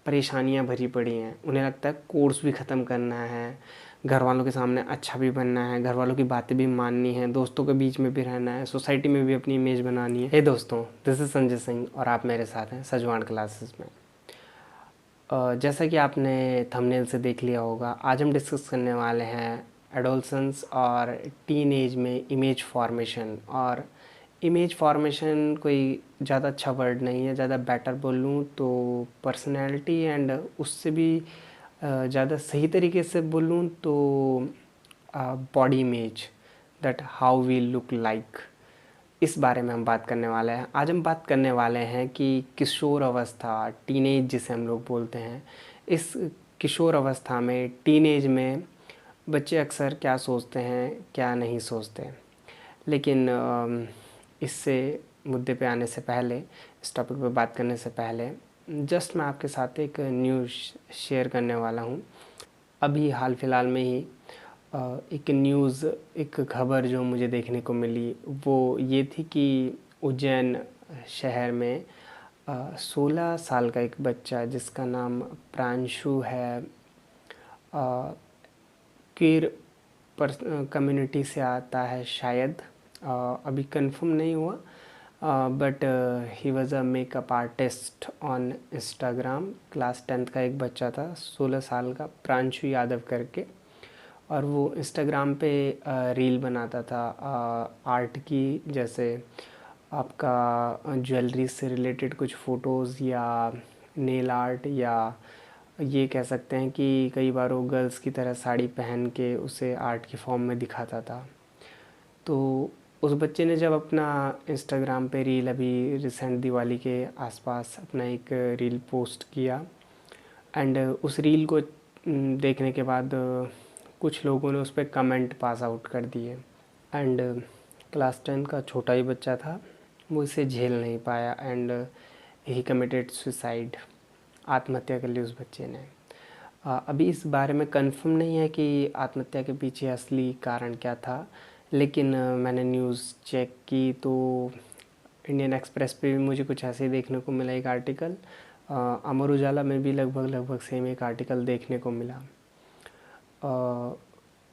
परेशानियां भरी पड़ी हैं। उन्हें लगता है कोर्स भी ख़त्म करना है, घर वालों के सामने अच्छा भी बनना है, घर वालों की बातें भी माननी है, दोस्तों के बीच में भी रहना है, सोसाइटी में भी अपनी इमेज बनानी है। हे दोस्तों, दिस इज़ संजय सिंह और आप मेरे साथ हैं सजवान क्लासेस में। जैसा कि आपने थंबनेल से देख लिया होगा, आज हम डिस्कस करने वाले हैं एडोलसेंस और टीन एज में इमेज फॉर्मेशन। और इमेज फॉर्मेशन कोई ज़्यादा अच्छा वर्ड नहीं है, ज़्यादा बेटर बोलूँ तो पर्सनैलिटी, एंड उससे भी ज़्यादा सही तरीके से बोलूँ तो body image, that how we look like, इस बारे में हम बात करने वाले हैं। आज हम बात करने वाले हैं कि किशोर अवस्था, टीनेज जिसे हम लोग बोलते हैं, इस किशोर अवस्था में, टीनेज में बच्चे अक्सर क्या सोचते हैं, क्या नहीं सोचते। लेकिन इससे मुद्दे पे आने से पहले, इस टॉपिक पे बात करने से पहले, जस्ट मैं आपके साथ एक न्यूज़ शेयर करने वाला हूँ। अभी हाल फिलहाल में ही एक न्यूज़, एक खबर जो मुझे देखने को मिली वो ये थी कि उज्जैन शहर में 16 साल का एक बच्चा जिसका नाम प्रांशु है, क्वीर कम्युनिटी से आता है शायद, अभी कंफर्म नहीं हुआ, but he was a makeup artist on Instagram. Class 10th का एक बच्चा था, 16 साल का, प्रांशु यादव करके। और वो इंस्टाग्राम पे रील बनाता था आर्ट की, जैसे आपका ज्वेलरी से रिलेटेड कुछ फ़ोटोज़ या नेल आर्ट, या ये कह सकते हैं कि कई बार वो गर्ल्स की तरह साड़ी पहन के उसे आर्ट की फॉर्म में दिखाता था। तो उस बच्चे ने जब अपना इंस्टाग्राम पे रील, अभी रिसेंट दिवाली के आसपास, अपना एक रील पोस्ट किया, एंड उस रील को देखने के बाद कुछ लोगों ने उस पर कमेंट पास आउट कर दिए। एंड क्लास 10 का छोटा ही बच्चा था, वो इसे झेल नहीं पाया एंड ही कमिटेड सुसाइड, आत्महत्या कर ली उस बच्चे ने। अभी इस बारे में कंफर्म नहीं है कि आत्महत्या के पीछे असली कारण क्या था, लेकिन मैंने न्यूज़ चेक की तो इंडियन एक्सप्रेस पे भी मुझे कुछ ऐसे ही देखने को मिला एक आर्टिकल। अमर उजाला में भी लगभग सेम एक आर्टिकल देखने को मिला।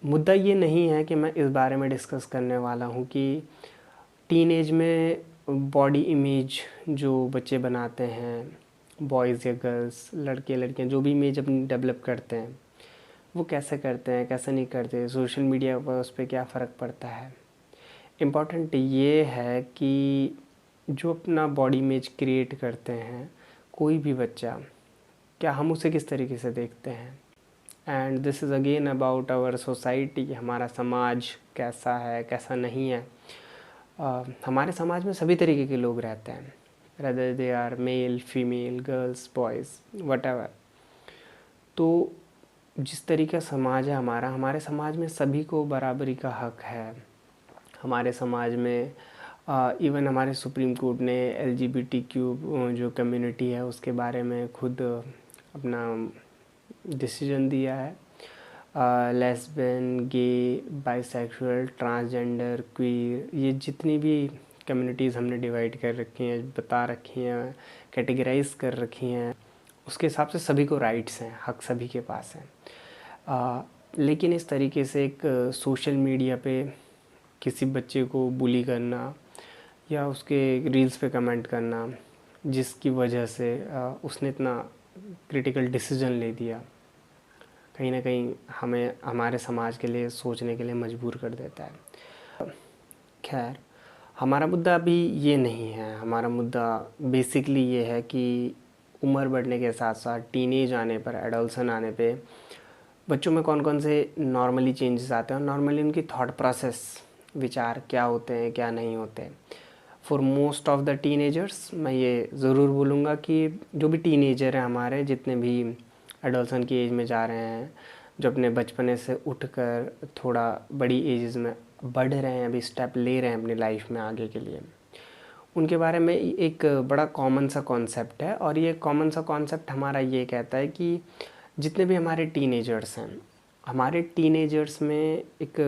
मुद्दा ये नहीं है कि मैं इस बारे में डिस्कस करने वाला हूँ कि टीनेज में बॉडी इमेज जो बच्चे बनाते हैं, बॉयज़ या गर्ल्स, लड़के लड़कियाँ, जो भी इमेज अपनी डेवलप करते हैं, वो कैसे करते हैं, कैसे नहीं करते, सोशल मीडिया पर उस पर क्या फ़र्क पड़ता है। इम्पॉर्टेंट ये है कि जो अपना बॉडी इमेज क्रिएट करते हैं कोई भी बच्चा, क्या हम उसे किस तरीके से देखते हैं। And this is again about our society, हमारा समाज कैसा है, कैसा नहीं है। हमारे समाज में सभी तरीके के लोग रहते हैं, rather they are male, female, girls, boys, whatever. तो जिस तरीके का समाज है हमारा, हमारे समाज में सभी को बराबरी का हक है। हमारे समाज में इवन हमारे सुप्रीम कोर्ट ने LGBTQ जो कम्युनिटी है उसके बारे में खुद अपना डिसीजन दिया है। लेस्बियन, गे, बाइसेक्सुअल, ट्रांसजेंडर, क्वीर, ये जितनी भी कम्युनिटीज़ हमने डिवाइड कर रखी हैं, बता रखी हैं, कैटेगराइज कर रखी हैं, उसके हिसाब से सभी को राइट्स हैं, हक सभी के पास हैं। लेकिन इस तरीके से एक सोशल मीडिया पे किसी बच्चे को बुली करना या उसके रील्स पे कमेंट करना, जिसकी वजह से उसने इतना क्रिटिकल डिसीजन ले दिया, कहीं ना कहीं हमें, हमारे समाज के लिए सोचने के लिए मजबूर कर देता है। खैर, हमारा मुद्दा अभी ये नहीं है। हमारा मुद्दा बेसिकली ये है कि उम्र बढ़ने के साथ साथ टीनेज आने पर, एडोल्सन आने पे बच्चों में कौन कौन से नॉर्मली चेंजेस आते हैं और नॉर्मली उनकी थॉट प्रोसेस, विचार क्या होते हैं, क्या नहीं होते। For most of the teenagers मैं ये ज़रूर बोलूँगा कि जो भी टीनेजर हैं हमारे, जितने भी एडोल्सन की एज में जा रहे हैं, जो अपने बचपने से उठकर थोड़ा बड़ी एजेस में बढ़ रहे हैं, अभी स्टेप ले रहे हैं अपनी लाइफ में आगे के लिए, उनके बारे में एक बड़ा कॉमन सा कॉन्सेप्ट है। और ये कॉमन सा कॉन्सेप्ट हमारा ये कहता है कि जितने भी हमारे टीनेजर्स हैं, हमारे टीनेजर्स में एक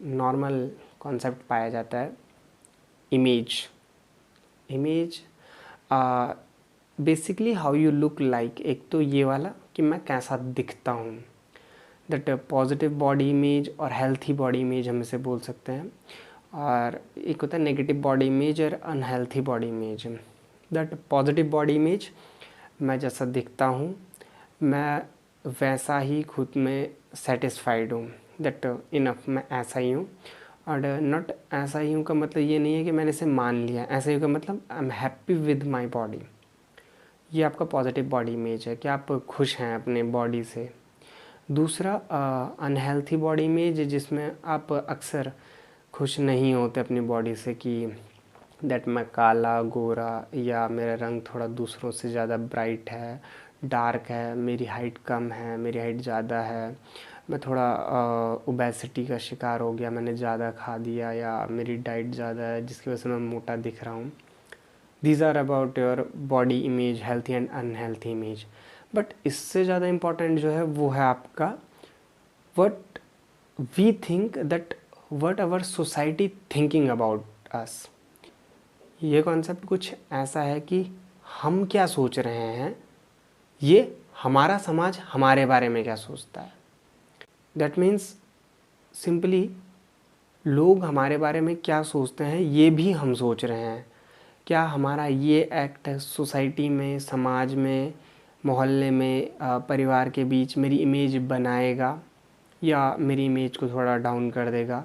नॉर्मल कॉन्सेप्ट पाया जाता है, image. Image basically how you look like, एक तो ये वाला कि मैं कैसा दिखता हूँ, दैट पॉजिटिव बॉडी इमेज और हेल्थी बॉडी इमेज हम इसे बोल सकते हैं। और एक होता है नेगेटिव बॉडी इमेज और unhealthy body image. That positive body image, मैं जैसा दिखता हूँ मैं वैसा ही खुद में सेटिस्फाइड हूँ, दैट इनफ, मैं ऐसा ही हूँ। और नॉट ऐसा ही हूँ का मतलब ये नहीं है कि मैंने इसे मान लिया, ऐसा ही हूँ का मतलब I am happy with my body. ये आपका पॉजिटिव बॉडी इमेज है कि आप खुश हैं अपने बॉडी से। दूसरा अनहेल्थी बॉडी इमेज, जिसमें आप अक्सर खुश नहीं होते अपनी बॉडी से कि दैट मैं काला गोरा, या मेरा रंग थोड़ा दूसरों से ज़्यादा ब्राइट है, डार्क है, मेरी हाइट कम है, मेरी हाइट ज़्यादा है, मैं थोड़ा ओबेसिटी का शिकार हो गया, मैंने ज़्यादा खा दिया, या मेरी डाइट ज़्यादा है जिसकी वजह से मैं मोटा दिख रहा हूँ। These are about your body image, healthy and unhealthy image. But इससे ज़्यादा इम्पॉर्टेंट जो है वो है आपका what we think, that what our society thinking about us. ये कॉन्सेप्ट कुछ ऐसा है कि हम क्या सोच रहे हैं, ये हमारा समाज हमारे बारे में क्या सोचता है। दैट मीन्स सिंपली लोग हमारे बारे में क्या सोचते हैं ये भी हम सोच रहे हैं। क्या हमारा ये एक्ट सोसाइटी में, समाज में, मोहल्ले में, परिवार के बीच मेरी इमेज बनाएगा या मेरी इमेज को थोड़ा डाउन कर देगा?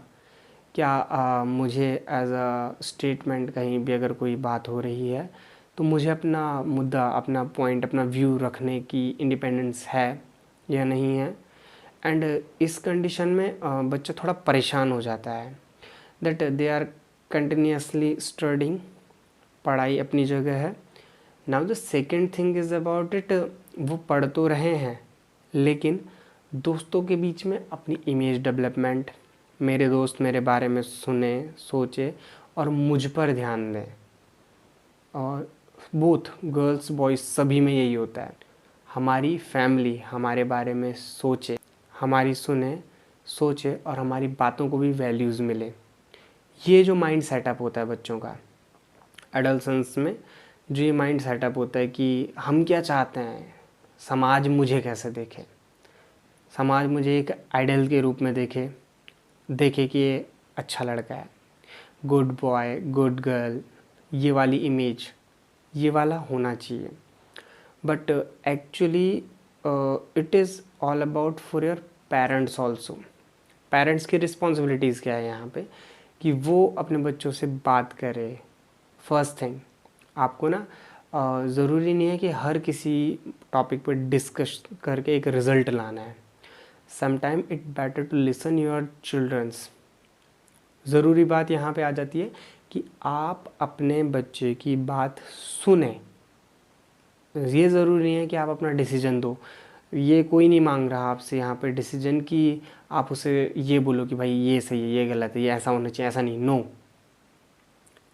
क्या मुझे एज अ स्टेटमेंट कहीं भी अगर कोई बात हो रही है तो मुझे अपना मुद्दा, अपना पॉइंट, अपना व्यू रखने की इंडिपेंडेंस है या नहीं है? एंड इस कंडीशन में बच्चा थोड़ा परेशान हो जाता है, that they are continuously studying, पढ़ाई अपनी जगह है। Now the second thing is about it, वो पढ़ तो रहे हैं लेकिन दोस्तों के बीच में अपनी इमेज डेवलपमेंट, मेरे दोस्त मेरे बारे में सुने, सोचे और मुझ पर ध्यान दें। और बोथ गर्ल्स बॉयज़ सभी में यही होता है, हमारी फैमिली हमारे बारे में सोचे, हमारी सुने, सोचे और हमारी बातों को भी वैल्यूज़ मिले। ये जो माइंड सेटअप होता है बच्चों का एडolescence में, जो ये माइंड सेटअप होता है कि हम क्या चाहते हैं, समाज मुझे कैसे देखे, समाज मुझे एक आइडल के रूप में देखे कि ये अच्छा लड़का है, गुड बॉय, गुड गर्ल, ये वाली इमेज, ये वाला होना चाहिए। But actually it is all about for your parents also. Parents की रिस्पॉन्सिबिलिटीज़ क्या है यहाँ पे कि वो अपने बच्चों से बात करें। फर्स्ट थिंग, आपको ना ज़रूरी नहीं है कि हर किसी टॉपिक पर डिस्कस करके एक रिज़ल्ट लाना है। Sometime it better to listen your childrens. ज़रूरी बात यहाँ पे आ जाती है कि आप अपने बच्चे की बात सुने। ये ज़रूरी नहीं है कि आप अपना डिसीजन दो। ये कोई नहीं मांग रहा आपसे यहाँ पे डिसीजन कि आप उसे ये बोलो कि भाई ये सही है, ये गलत है, ये ऐसा होना चाहिए, ऐसा नहीं। नो,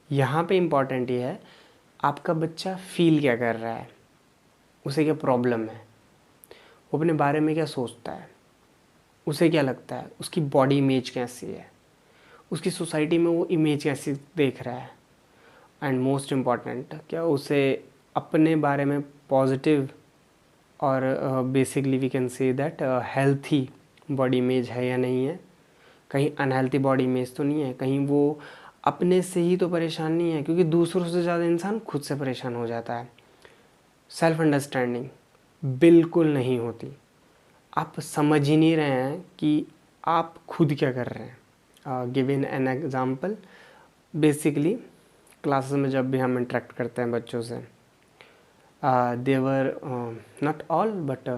यहाँ पे इम्पॉर्टेंट ये है आपका बच्चा फील क्या कर रहा है, उसे क्या प्रॉब्लम है, वो अपने बारे में क्या सोचता है, उसे क्या लगता है, उसकी बॉडी इमेज कैसी है, उसकी सोसाइटी में वो इमेज कैसी देख रहा है। एंड मोस्ट इम्पॉर्टेंट, क्या उसे अपने बारे में पॉजिटिव और basically we can say that healthy body image है या नहीं है। कहीं अनहेल्थी बॉडी इमेज तो नहीं है, कहीं वो अपने से ही तो परेशान नहीं है, क्योंकि दूसरों से ज़्यादा इंसान खुद से परेशान हो जाता है। सेल्फ अंडरस्टैंडिंग बिल्कुल नहीं होती। आप समझ ही नहीं रहे हैं कि आप खुद क्या कर रहे हैं। Given an example, basically classes में जब भी हम इंटरेक्ट करते हैं बच्चों से, देवर नॉट ऑल बट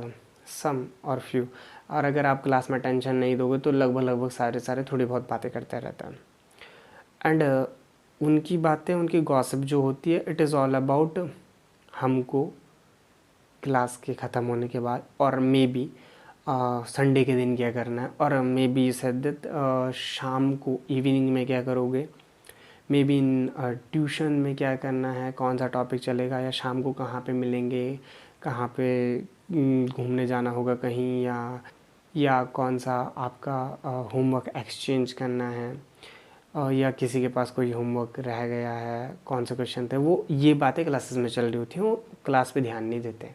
सम और फ्यू, और अगर आप क्लास में टेंशन नहीं दोगे तो लगभग सारे थोड़ी बहुत बातें करते रहते हैं। एंड उनकी बातें, उनकी गॉसिप जो होती है, इट इज़ ऑल अबाउट हमको क्लास के ख़त्म होने के बाद, और मे बी संडे के दिन क्या करना है, और मे बी सेड शाम को इवनिंग में क्या करोगे, मे बी इन ट्यूशन में क्या करना है, कौन सा टॉपिक चलेगा, या शाम को कहाँ पे मिलेंगे, कहाँ पे घूमने जाना होगा कहीं, या कौन सा आपका होमवर्क एक्सचेंज करना है। या किसी के पास कोई होमवर्क रह गया है, कौन से क्वेश्चन थे, वो ये बातें क्लासेस में चल रही होती हैं, वो क्लास पे ध्यान नहीं देते।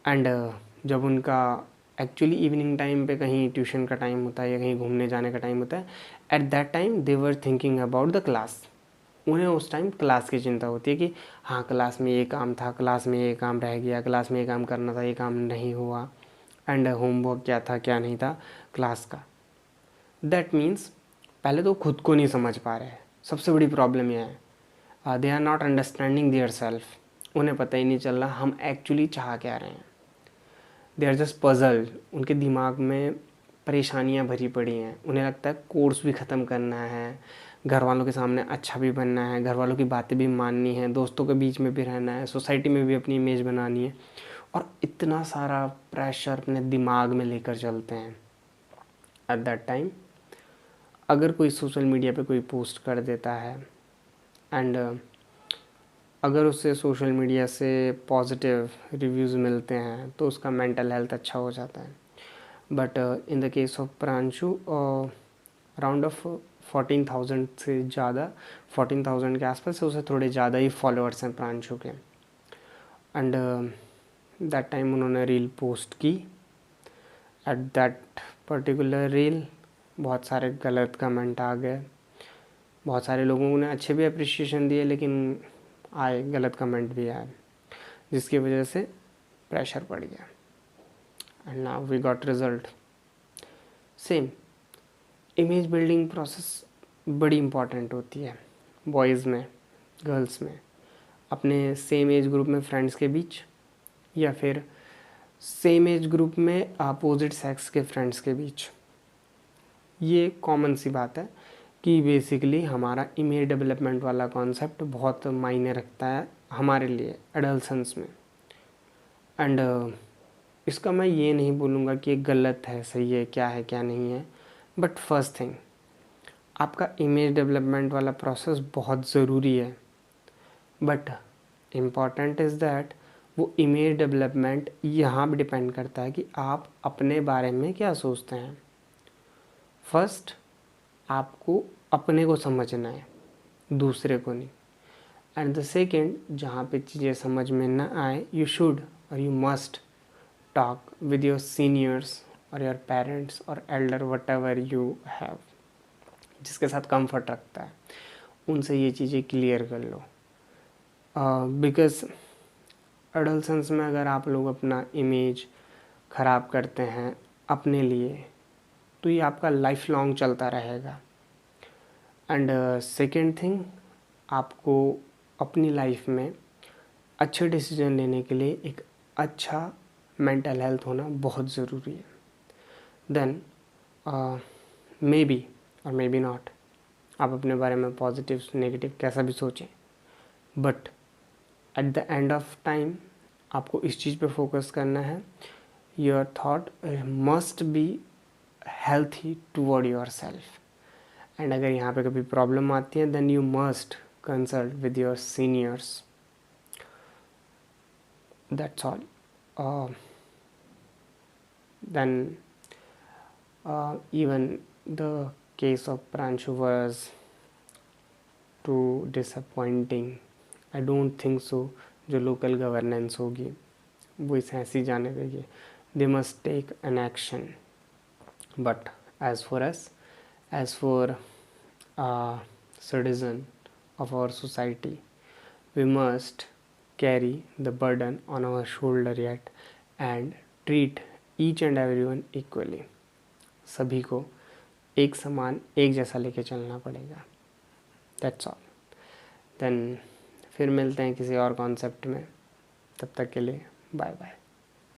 एंड जब उनका एक्चुअली इवनिंग टाइम पे कहीं ट्यूशन का टाइम होता है या कहीं घूमने जाने का टाइम होता है, at that time they were thinking about the class. उन्हें उस टाइम क्लास की चिंता होती है कि हाँ क्लास में ये काम था, क्लास में ये काम रह गया, क्लास में ये काम करना था, ये काम नहीं हुआ, एंड होमवर्क क्या था क्या नहीं था क्लास का। दैट मीन्स पहले तो खुद को नहीं समझ पा रहे हैं, सबसे बड़ी प्रॉब्लम यह है। They are not understanding their self. उन्हें पता ही नहीं चल रहा हम एक्चुअली चाह क्या रहे हैं। They are just puzzled. उनके दिमाग में परेशानियां भरी पड़ी हैं। उन्हें लगता है कोर्स भी ख़त्म करना है, घर वालों के सामने अच्छा भी बनना है, घर वालों की बातें भी माननी है, दोस्तों के बीच में भी रहना है, सोसाइटी में भी अपनी इमेज बनानी है, और इतना सारा प्रेशर अपने दिमाग में लेकर चलते हैं। एट दैट टाइम अगर कोई सोशल मीडिया पे कोई पोस्ट कर देता है एंड अगर उससे सोशल मीडिया से पॉजिटिव रिव्यूज़ मिलते हैं तो उसका मेंटल हेल्थ अच्छा हो जाता है। But in the case of Pranshu around of 14,000 से ज़्यादा, 14,000 के आसपास, उसे थोड़े ज़्यादा ही फॉलोअर्स हैं प्रांशु के। एंड दैट टाइम उन्होंने रील पोस्ट की। एट दैट पर्टिकुलर रील बहुत सारे गलत कमेंट आ गए। बहुत सारे लोगों ने अच्छे भी अप्रिशिएशन दिए, लेकिन आए गलत कमेंट भी आए, जिसकी वजह से प्रेशर पड़ गया। And now we got result. Same image building process बड़ी इम्पॉर्टेंट होती है बॉयज़ में, गर्ल्स में, अपने सेम एज ग्रुप में फ्रेंड्स के बीच, या फिर सेम एज ग्रुप में अपोजिट सेक्स के फ्रेंड्स के बीच। ये कॉमन सी बात है कि बेसिकली हमारा इमेज डेवलपमेंट वाला कॉन्सेप्ट बहुत मायने रखता है हमारे लिए एडल्सेंस में। एंड इसका मैं ये नहीं बोलूँगा कि गलत है, सही है, क्या है क्या नहीं है, बट फर्स्ट थिंग, आपका इमेज डेवलपमेंट वाला प्रोसेस बहुत ज़रूरी है। बट इम्पॉर्टेंट इज़ दैट वो इमेज डेवलपमेंट यहाँ भी डिपेंड करता है कि आप अपने बारे में क्या सोचते हैं। फर्स्ट आपको अपने को समझना है, दूसरे को नहीं। एंड द सेकेंड, जहाँ पे चीज़ें समझ में ना आए, यू शुड और you must talk with your seniors और योर पेरेंट्स और Elder, what ever you have, जिसके साथ कंफर्ट रखता है, उनसे ये चीज़ें क्लियर कर लो। बिकॉज एडोलसेंस में अगर आप लोग अपना इमेज ख़राब करते हैं अपने लिए, तो ये आपका लाइफ लॉन्ग चलता रहेगा। एंड सेकेंड थिंग, आपको अपनी लाइफ में अच्छे डिसीजन लेने के लिए एक अच्छा मेंटल हेल्थ होना बहुत ज़रूरी है। देन मे बी और मे बी नॉट, आप अपने बारे में पॉजिटिव नेगेटिव कैसा भी सोचें, but at the end of time आपको इस चीज़ पे फोकस करना है, your thought must be healthy toward your self. And अगर यहाँ पे कभी प्रॉब्लम आती है, then you must consult with your seniors. That's all. Then even the case of Pranshu was too disappointing. I don't think so. जो local governance होगी वो इसे ऐसे ही जाने देगी। They must take an action. But as for us, as for citizen of our society, we must carry the burden on our shoulder yet and treat each and everyone equally. सभी को एक समान, एक जैसा लेके चलना पड़ेगा। That's all. देन फिर मिलते हैं किसी और कॉन्सेप्ट में। तब तक के लिए बाय बाय।